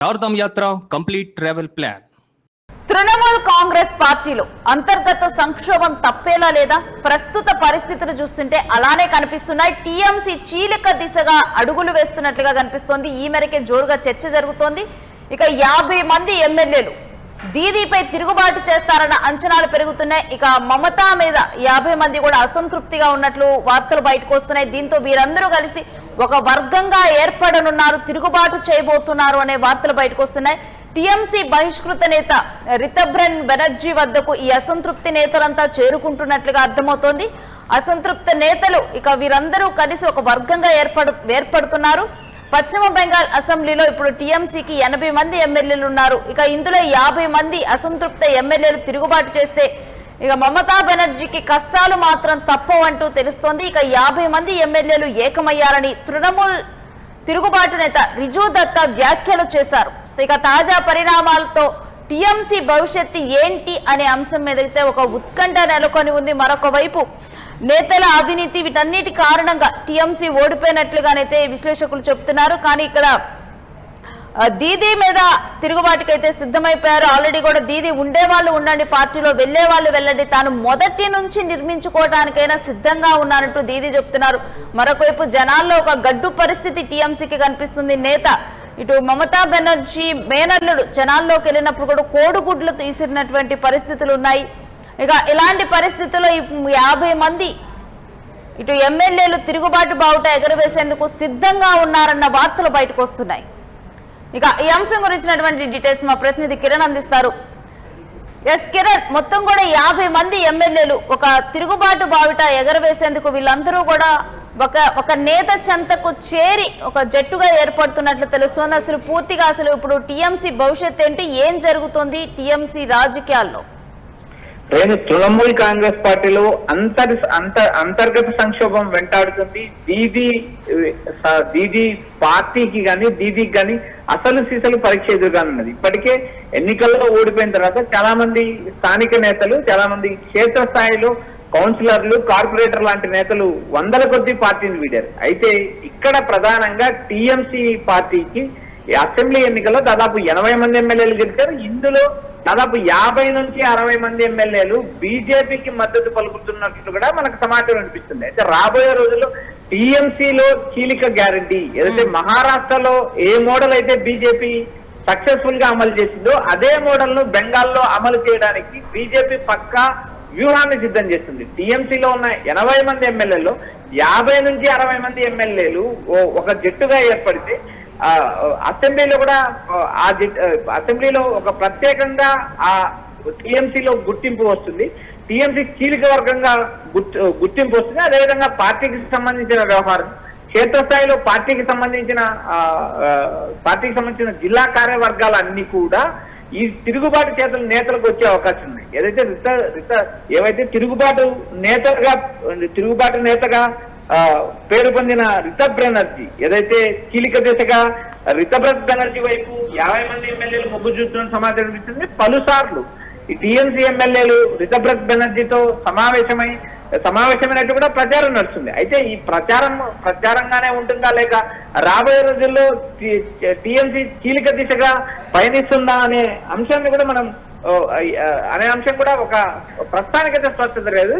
చార్ధామ్ యాత్ర complete travel plan. Trinamool Congress పార్టీలో అంతర్గత సంక్షోభం తప్పేలా లేదా? ప్రస్తుత పరిస్థితులు చూస్తుంటే అలానే కనిపిస్తున్నాయి. టీఎంసీ చీలిక దిశగా అడుగులు వేస్తున్నట్లుగా కనిపిస్తోంది. ఈ మేరకే జోరుగా చర్చ జరుగుతోంది. ఇక 50 మంది ఎమ్మెల్యేలు దీదీపై తిరుగుబాటు చేస్తారన్న అంచనాలు పెరుగుతున్నాయి. ఇక మమతా మీద 50 మంది కూడా అసంతృప్తిగా ఉన్నట్లు వార్తలు బయటకు వస్తున్నాయి. దీంతో వీరందరూ కలిసి ఒక వర్గంగా ఏర్పడనున్నారు, తిరుగుబాటు చేయబోతున్నారు అనే వార్తలు బయటకు వస్తున్నాయి. టీఎంసీ బహిష్కృత నేత రితబ్రన్ బెనర్జీ వద్దకు ఈ అసంతృప్తి నేతలంతా చేరుకుంటున్నట్లుగా అర్థమవుతోంది. అసంతృప్త నేతలు ఇక వీరందరూ కలిసి ఒక వర్గంగా ఏర్పడుతున్నారు. పశ్చిమ బెంగాల్ అసెంబ్లీలో ఇప్పుడు టీఎంసీకి 80 మంది ఎమ్మెల్యేలు ఉన్నారు. ఇక ఇందులో 50 మంది అసంతృప్త ఎమ్మెల్యేలు తిరుగుబాటు చేస్తే ఇక మమతా బెనర్జీకి కష్టాలు మాత్రం తప్పవంటూ తెలుస్తోంది. ఇక 50 మంది ఎమ్మెల్యేలు ఏకమయ్యారని తృణమూల్ తిరుగుబాటు నేత రిజు దత్తా వ్యాఖ్యలు చేశారు. ఇక తాజా పరిణామాలతో టీఎంసీ భవిష్యత్తు ఏంటి అనే అంశం మీద అయితే ఒక ఉత్కంఠ నెలకొని ఉంది. మరొక వైపు నేతల అవినీతి వీటన్నిటి కారణంగా టీఎంసీ ఓడిపోయినట్లుగానైతే విశ్లేషకులు చెప్తున్నారు. కానీ ఇక్కడ దీదీ మీద తిరుగుబాటుకైతే సిద్ధమైపోయారు. ఆల్రెడీ కూడా దీదీ ఉండేవాళ్ళు ఉండండి, పార్టీలో వెళ్లే వాళ్ళు వెళ్ళండి, తాను మొదటి నుంచి నిర్మించుకోవడానికైనా సిద్ధంగా ఉన్నారంటూ దీదీ చెప్తున్నారు. మరొకవైపు జనాల్లో ఒక గడ్డు పరిస్థితి టీఎంసీకి కనిపిస్తుంది. నేత ఇటు మమతా బెనర్జీ మేనల్లుడు జనాల్లోకి వెళ్ళినప్పుడు కూడా కోడిగుడ్లు తీసినటువంటి పరిస్థితులు ఉన్నాయి. ఇక ఇలాంటి పరిస్థితుల్లో 50 మంది ఇటు ఎమ్మెల్యేలు తిరుగుబాటు బావుట ఎగరవేసేందుకు సిద్ధంగా ఉన్నారన్న వార్తలు బయటకు వస్తున్నాయి. ఇక ఈ అంశం గురించినటువంటి డీటెయిల్స్ మా ప్రతినిధి కిరణ్ అందిస్తారు. ఎస్ కిరణ్, మొత్తం కూడా 50 మంది ఎమ్మెల్యేలు ఒక తిరుగుబాటు బావుట ఎగరవేసేందుకు వీళ్ళందరూ కూడా ఒక నేత చెంతకు చేరి ఒక జట్టుగా ఏర్పడుతున్నట్లు తెలుస్తోంది. అసలు పూర్తిగా ఇప్పుడు టీఎంసీ భవిష్యత్ ఏంటి, ఏం జరుగుతోంది టీఎంసీ రాజకీయాల్లో? నేను తృణమూల్ కాంగ్రెస్ పార్టీలో అంతర్గత సంక్షోభం వెంటాడుతుంది. దీదీ పార్టీకి కానీ దీదీకి కానీ అసలు సీసలు పరీక్ష ఎదురుగానున్నది. ఇప్పటికే ఎన్నికల్లో ఓడిపోయిన తర్వాత చాలా మంది స్థానిక నేతలు, చాలా మంది క్షేత్రస్థాయిలో కౌన్సిలర్లు, కార్పొరేటర్ లాంటి నేతలు 100ల కొద్దీ పార్టీని వీడారు. అయితే ఇక్కడ ప్రధానంగా టీఎంసీ పార్టీకి అసెంబ్లీ ఎన్నికల్లో దాదాపు 80 మంది ఎమ్మెల్యేలు గెలిచారు. ఇందులో దాదాపు 50 నుంచి 60 మంది ఎమ్మెల్యేలు బీజేపీకి మద్దతు పలుకుతున్నట్లు కూడా మనకు సమాచారం అనిపిస్తుంది. అయితే రాబోయే రోజుల్లో టీఎంసీలో కీలక గ్యారంటీ ఏదైతే మహారాష్ట్రలో ఏ మోడల్ అయితే బీజేపీ సక్సెస్ఫుల్ గా అమలు చేసిందో అదే మోడల్ ను బెంగాల్లో అమలు చేయడానికి బీజేపీ పక్కా వ్యూహాన్ని సిద్ధం చేస్తుంది. టీఎంసీలో ఉన్న 80 మంది ఎమ్మెల్యేలు 50 నుంచి 60 మంది ఎమ్మెల్యేలు ఒక జట్టుగా ఏర్పడితే అసెంబ్లీలో కూడా అసెంబ్లీలో ఒక ప్రత్యేకంగా ఆ టీఎంసీలో గుర్తింపు వస్తుంది. టీఎంసీ కీలక వర్గంగా గుర్తింపు వస్తుంది. అదేవిధంగా పార్టీకి సంబంధించిన వ్యవహారం, క్షేత్రస్థాయిలో పార్టీకి సంబంధించిన జిల్లా కార్యవర్గాలన్నీ కూడా ఈ తిరుగుబాటు చేతుల నేతలకు వచ్చే అవకాశం ఉంది. ఏవైతే తిరుగుబాటు నేతగా పేరు పొందిన రితబ్ బెనర్జీ ఏదైతే కీలక దిశగా రితబ్ బెనర్జీ వైపు 50 మంది ఎమ్మెల్యేలు మొగ్గు చూస్తున్న సమాచారం ఇచ్చింది. పలుసార్లు ఈ టీఎంసీ ఎమ్మెల్యేలు రితబ్ బెనర్జీతో సమావేశమైనట్టు కూడా ప్రచారం నడుస్తుంది. అయితే ఈ ప్రచారంగానే ఉంటుందా లేక రాబోయే రోజుల్లో టీఎంసీ కీలక దిశగా పయనిస్తుందా అనే అంశాన్ని కూడా ఒక ప్రస్తుతానికైతే స్పష్టత లేదు.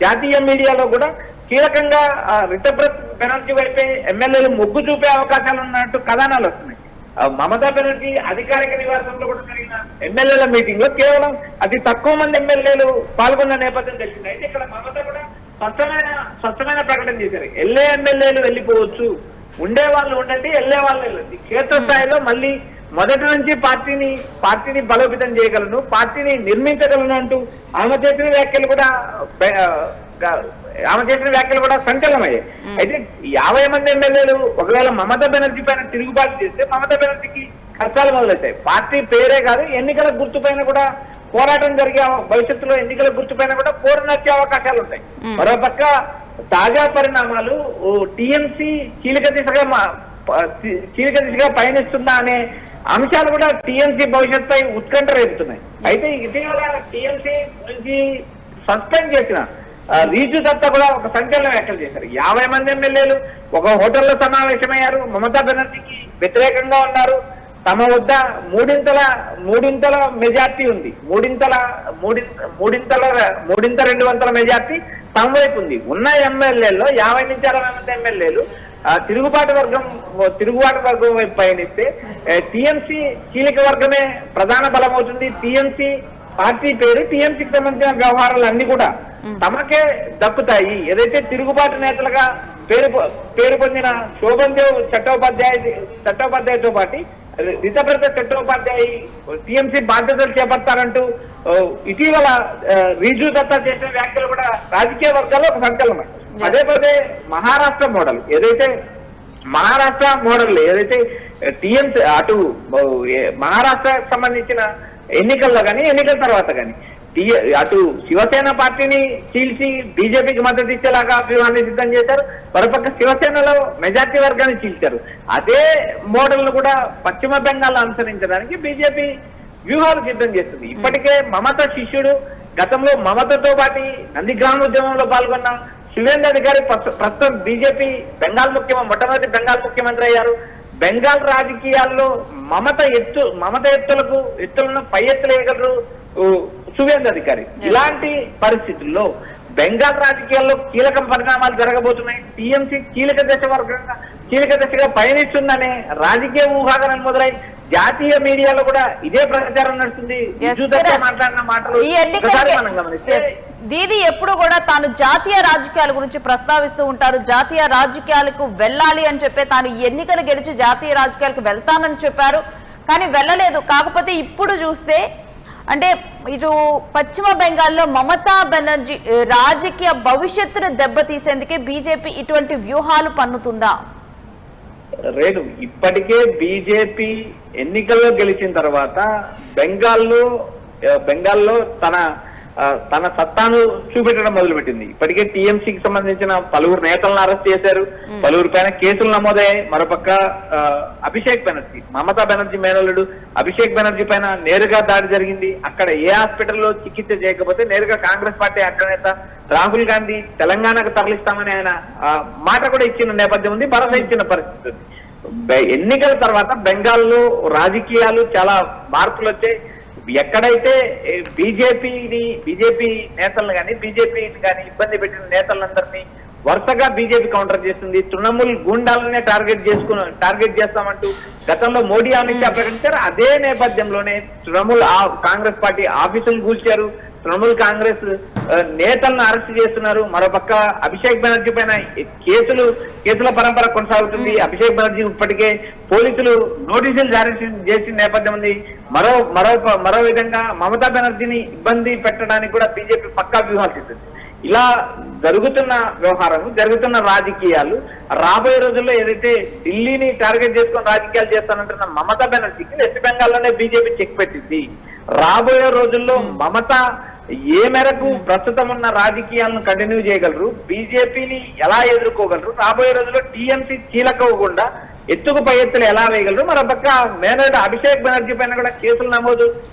జాతీయ మీడియాలో కూడా కీలకంగా రితబ్ బెనర్జీ వైపే ఎమ్మెల్యేలు మొగ్గు చూపే అవకాశాలు ఉన్నట్టు కథనాలు వస్తున్నాయి. మమతా బెనర్జీ అధికారిక నివాసంలో కూడా జరిగిన ఎమ్మెల్యేల మీటింగ్ లో కేవలం అతి తక్కువ మంది ఎమ్మెల్యేలు పాల్గొన్న నేపథ్యం తెలిసింది. అయితే ఇక్కడ మమత కూడా స్పష్టమైన ప్రకటన చేశారు. ఎల్ఏ ఎమ్మెల్యేలు వెళ్ళిపోవచ్చు, ఉండే వాళ్ళు ఉండండి, వెళ్లే వాళ్ళు వెళ్ళండి. క్షేత్రస్థాయిలో మళ్ళీ మొదటి నుంచి పార్టీని బలోపేతం చేయగలను, పార్టీని నిర్మించగలను అంటూ ఆమె చేసిన వ్యాఖ్యలు కూడా సంచలనమయ్యాయి. అయితే 50 మంది ఎమ్మెల్యేలు ఒకవేళ మమతా బెనర్జీ పైన తిరుగుబాటు చేస్తే మమతా బెనర్జీకి కష్టాలు మొదలవుతాయి. పార్టీ పేరే కాదు, ఎన్నికల గుర్తుపైన కూడా పోరాటం జరిగే భవిష్యత్తులో ఎన్నికల గుర్తుపైన కూడా పోరాడే అవకాశాలు ఉంటాయి. మరోపక్క తాజా పరిణామాలు టీఎంసీ కీలక దిశగా పయనిస్తుందా అనే అంశాలు కూడా టీఎంసీ భవిష్యత్తుపై ఉత్కంఠ రేపుతున్నాయి. అయితే ఇటీవల టీఎంసీ నుంచి సస్పెండ్ చేసిన రిజు దత్తా కూడా ఒక సంచలన వ్యాఖ్యలు చేశారు. 50 మంది ఎమ్మెల్యేలు ఒక హోటల్లో సమావేశమయ్యారు, మమతా బెనర్జీకి వ్యతిరేకంగా ఉన్నారు, తమ వద్ద మూడింతల మెజార్టీ ఉంది. మూడింత 200 మెజార్టీ తమ వైపు ఉంది. ఉన్న ఎమ్మెల్యేల్లో 50 నుంచి 60 మంది ఎమ్మెల్యేలు తిరుగుబాటు వర్గం వైపు పయనిస్తే టీఎంసీ కీలక వర్గమే ప్రధాన బలం అవుతుంది. టీఎంసీ పార్టీ పేరు, టీఎంసీకి సంబంధించిన వ్యవహారాలు అన్ని కూడా తమకే దక్కుతాయి. ఏదైతే తిరుగుబాటు నేతలుగా పేరు పొందిన శోభన్ దేవ్ చట్టోపాధ్యాయతో పాటు రితప్రత చట్టోపాధ్యాయ టీఎంసీ బాధ్యతలు చేపడతారంటూ ఇటీవల రిజు దత్తా చేసిన వ్యాఖ్యలు కూడా రాజకీయ వర్గాల్లో ఒక సంకలనం. పదే మహారాష్ట్ర మోడల్ ఏదైతే టీఎంసీ అటు మహారాష్ట్రకు సంబంధించిన ఎన్నికల్లో కానీ ఎన్నికల తర్వాత కానీ అటు శివసేన పార్టీని చీల్చి బీజేపీకి మద్దతు ఇచ్చేలాగా వ్యూహాన్ని సిద్ధం చేశారు. మరోపక్క శివసేనలో మెజార్టీ వర్గాన్ని చీల్చారు. అదే మోడల్ ను కూడా పశ్చిమ బెంగాల్ అనుసరించడానికి బీజేపీ వ్యూహాలు సిద్ధం చేస్తుంది. ఇప్పటికే మమత శిష్యుడు, గతంలో మమతతో పాటు నందిగ్రామ ఉద్యమంలో పాల్గొన్న శివేంద్ర అధికారి ప్రస్తుతం బీజేపీ మొట్టమొదటి బెంగాల్ ముఖ్యమంత్రి అయ్యారు. బెంగాల్ రాజకీయాల్లో మమత ఎత్తులను పై ఎత్తులేయగలరు శివేంద్ర అధికారి. ఇలాంటి పరిస్థితుల్లో బెంగాల్ రాజకీయాల్లో కీలక పరిణామాలు జరగబోతున్నాయి. టీఎంసీ కీలక దశగా పయనిస్తుందనే రాజకీయ ఊహాగానాలు మొదలై జాతీయ మీడియాలో కూడా ఇదే ప్రచారం నడుస్తుంది. మాట్లాడిన మాటలు మనం గమనిస్తే దీది ఎప్పుడు కూడా తాను జాతీయ రాజకీయాల గురించి ప్రస్తావిస్తూ ఉంటారు. జాతీయ రాజకీయాలకు వెళ్ళాలి అని చెప్పి తాను ఎన్నికలు గెలిచి జాతీయ రాజకీయాలకు వెళ్తానని చెప్పారు, కానీ వెళ్ళలేదు. కాకపోతే ఇప్పుడు చూస్తే అంటే ఇటు పశ్చిమ బెంగాల్లో మమతా బెనర్జీ రాజకీయ భవిష్యత్తును దెబ్బతీసేందుకే బీజేపీ ఇటువంటి వ్యూహాలు పన్నుతుందా? రేణు, ఇప్పటికే బీజేపీ ఎన్నికల్లో గెలిచిన తర్వాత బెంగాల్లో తన సత్తాను చూపెట్టడం మొదలుపెట్టింది. ఇప్పటికే టీఎంసీకి సంబంధించిన పలువురు నేతలను అరెస్ట్ చేశారు, పలువురు పైన కేసులు నమోదయ్యాయి. మరోపక్క అభిషేక్ బెనర్జీ, మమతా బెనర్జీ మేనల్లుడు అభిషేక్ బెనర్జీ పైన నేరుగా దాడి జరిగింది. అక్కడ ఏ హాస్పిటల్లో చికిత్స చేయకపోతే నేరుగా కాంగ్రెస్ పార్టీ అగ్రనేత రాహుల్ గాంధీ తెలంగాణకు తరలిస్తామని ఆయన మాట కూడా ఇచ్చిన నేపథ్యం ఉంది, భరోసా ఇచ్చిన పరిస్థితి ఉంది. ఎన్నికల తర్వాత బెంగాల్లో రాజకీయాలు చాలా మార్పులు వచ్చాయి. ఎక్కడైతే బీజేపీ నేతలను కానీ ఇబ్బంది పెట్టిన నేతలందరినీ వరుసగా బీజేపీ కౌంటర్ చేస్తుంది. తృణమూల్ గూండాలనే టార్గెట్ చేస్తామంటూ గతంలో మోడీ అమిత్ షా ప్రకటించారు. అదే నేపథ్యంలోనే తృణమూల్ కాంగ్రెస్ పార్టీ ఆఫీసులు కూల్చారు, తృణమూల్ కాంగ్రెస్ నేతలను అరెస్ట్ చేస్తున్నారు. మరోపక్క అభిషేక్ బెనర్జీ పైన కేసుల పరంపర కొనసాగుతుంది. అభిషేక్ బెనర్జీ ఇప్పటికే పోలీసులు నోటీసులు జారీ చేసిన నేపథ్యం ఉంది. మరో విధంగా మమతా బెనర్జీని ఇబ్బంది పెట్టడానికి కూడా బీజేపీ పక్కా వ్యూహాలు చేస్తుంది. ఇలా జరుగుతున్న రాజకీయాలు రాబోయే రోజుల్లో ఏదైతే ఢిల్లీని టార్గెట్ చేసుకుని రాజకీయాలు చేస్తానంటున్న మమతా బెనర్జీకి వెస్ట్ బెంగాల్లోనే బీజేపీ చెక్ పెట్టింది. రాబోయే రోజుల్లో మమత ఏ మేరకు ప్రస్తుతం ఉన్న రాజకీయాలను కంటిన్యూ చేయగలరు, బీజేపీని ఎలా ఎదుర్కోగలరు, రాబోయే రోజుల్లో టీఎంసీ చీలకోకుండా ఎత్తుకు పై ఎత్తులు ఎలా వేయగలరు. మరోపక్క మేనల్లుడు అభిషేక్ బెనర్జీ పైన కూడా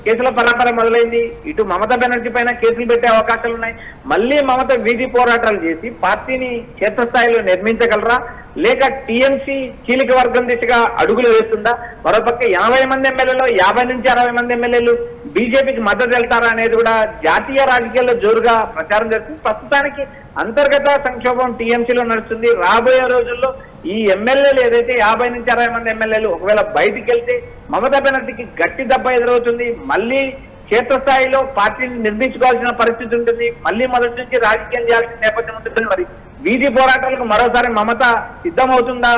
కేసుల పరంపర మొదలైంది. ఇటు మమతా బెనర్జీ పైన కేసులు పెట్టే అవకాశాలు ఉన్నాయి. మళ్ళీ మమత వీధి పోరాటాలు చేసి పార్టీని క్షేత్రస్థాయిలో నిర్మించగలరా, లేక టీఎంసీ కీలక వర్గం దిశగా అడుగులు వేస్తుందా? మరోపక్క 80 మంది ఎమ్మెల్యేలు 50 నుంచి 60 మంది ఎమ్మెల్యేలు బీజేపీకి మద్దతు వెళ్తారా అనేది కూడా జాతీయ రాజకీయాల్లో జోరుగా ప్రచారం జరుగుతుంది. ప్రస్తుతానికి అంతర్గత సంక్షోభం టీఎంసీలో నడుస్తుంది. రాబోయే రోజుల్లో ఈ ఎమ్మెల్యేలు ఏదైతే 50 నుంచి 60 మంది ఎమ్మెల్యేలు ఒకవేళ బయటికి వెళ్తే మమతా బెనర్జీకి గట్టి దెబ్బ ఎదురవుతుంది. మళ్ళీ క్షేత్రస్థాయిలో పార్టీని నిర్మించుకోవాల్సిన పరిస్థితి ఉంటుంది. మళ్ళీ మొదటి నుంచి రాజకీయం చేయాల్సిన నేపథ్యం ఉంటుంది. మరి వీధి పోరాటాలకు మరోసారి మమత సిద్ధమవుతుందా,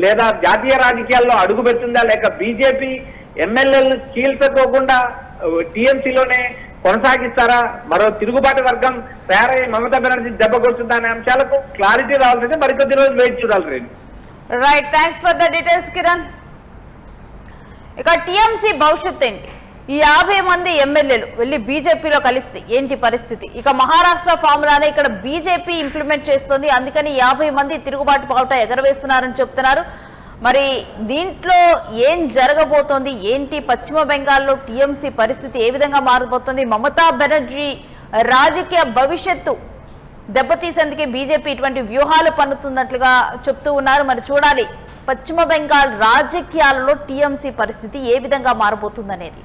లేదా జాతీయ రాజకీయాల్లో అడుగు పెడుతుందా, లేక బీజేపీ ఎమ్మెల్యేలను చీల్చుకోకుండా టీఎంసీలోనే కొనసాగిస్తారా, మరో తిరుగుబాటు వర్గం తయారై మమతా బెనర్జీ దెబ్బ కొడుతుందా అనే అంశాలకు క్లారిటీ రావాల్సిందే మరికొద్ది రోజులు వెయిట్ చూడాలి. Right, thanks for the details Kiran. ఇక టీఎంసీ భవిష్యత్ ఏంటి? ఈ 50 మంది ఎమ్మెల్యేలు వెళ్ళి బీజేపీలో కలిస్తే ఏంటి పరిస్థితి? ఇక మహారాష్ట్ర ఫార్ములానే ఇక్కడ బీజేపీ ఇంప్లిమెంట్ చేస్తుంది, అందుకని 50 మంది తిరుగుబాటు పావుట ఎగరవేస్తున్నారని చెప్తున్నారు. మరి దీంట్లో ఏం జరగబోతోంది ఏంటి? పశ్చిమ బెంగాల్లో టీఎంసీ పరిస్థితి ఏ విధంగా మారబోతోంది? మమతా బెనర్జీ రాజకీయ భవిష్యత్తు దెబ్బతీసేందుకే బీజేపీ ఇటువంటి వ్యూహాలు పన్నుతున్నట్లుగా చెప్తూ ఉన్నారు. మరి చూడాలి పశ్చిమ బెంగాల్ రాజకీయాలలో టీఎంసీ పరిస్థితి ఏ విధంగా మారబోతుందనేది.